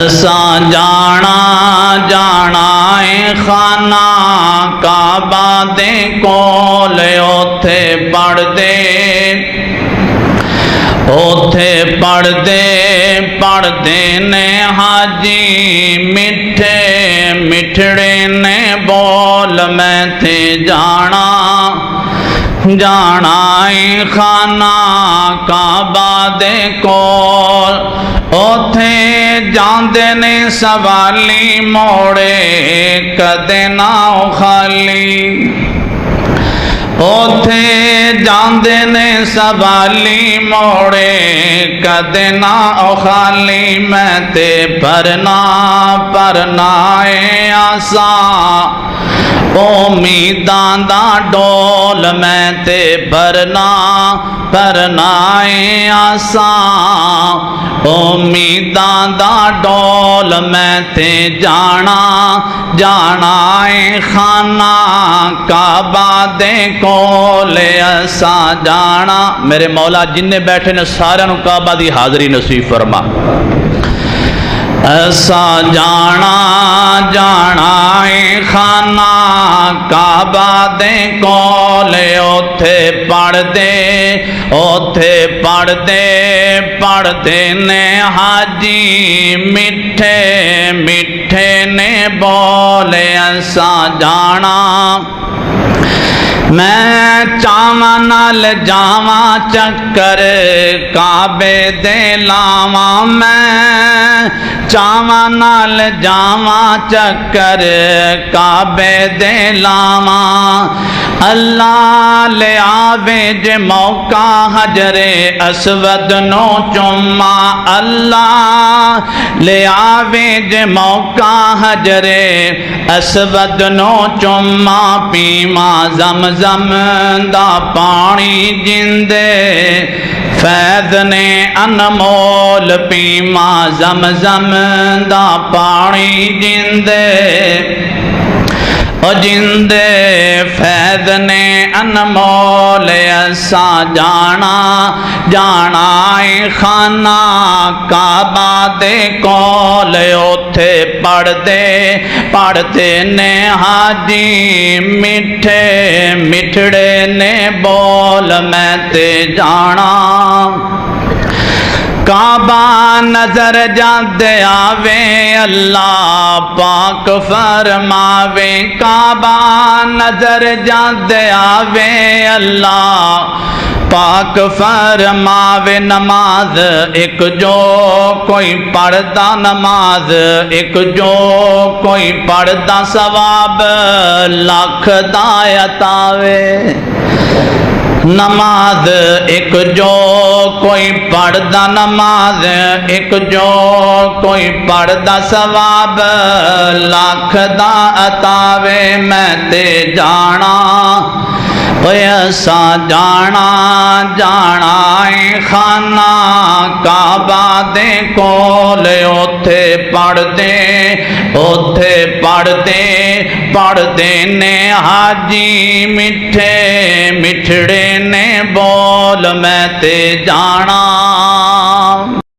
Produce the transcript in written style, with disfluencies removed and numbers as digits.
सा जाना जाना है खाना काबा दे कोल ओथे पढ़दे ने हाजी मिठे मिठड़े ने बोल मैं थे जाना जाना है खाना काबा दे कोल ओथे जांदे ने सवाली मोड़े कदे ना खाली ओथे जांदे ने सवाली मोड़े कदे ना खाली मैं ते परना है आसा उम्मीदां दा डोल मैं ते परना है आसा उम्मीदां दा डोल मैं ते जाना है खाना काबा दे कोल असा जाना। मेरे मौला जिन्ने बैठे ने सारे काबा दी हाजरी नसीब फरमा। असा जाना है खाना काबा दे कोल ओथे पढ़दे ने हाजी मिठे मिठे ने बोले असा जाना। मैं चावा नाल जावा चक्कर काबे दे लावा मैं चावा नाल जावा चक्कर काबे दे लावा। अल्लाह ले आवे जे मौका हजरे असवद नो चुम्मा अल्लाह ले आवे जे मौका हजरे असवद नो चुम्मा पीमा ज़म दा पानी जिंदे फैद ने अनमोल पीमा ज़म दा पानी जिंदे जिंदे फैद ने अनमोल असा जाना है खाना काबा दे कोल ओथे पढ़दे ने हाजी मिठे मिठड़े ने बोल मैं ते जाना। काबा नजर जाते आवे अल्लाह पाक फरमावे काबा नजर जाते आवे अल्लाह पाक फरमावे। नमाज एक जो कोई पढ़दा नमाज एक जो कोई पढ़दा सवाब लाख दा अतावे। नमाज एक जो कोई पढ़दा नमाज एक जो कोई पढ़दा सवाब लाख दा अतावे। मैं ते जाना ऐसा जाना है खाना काबा दे कोल ओथे पढ़दे ने हाजी मिठे मिठड़े ने बोल मैं ते जाना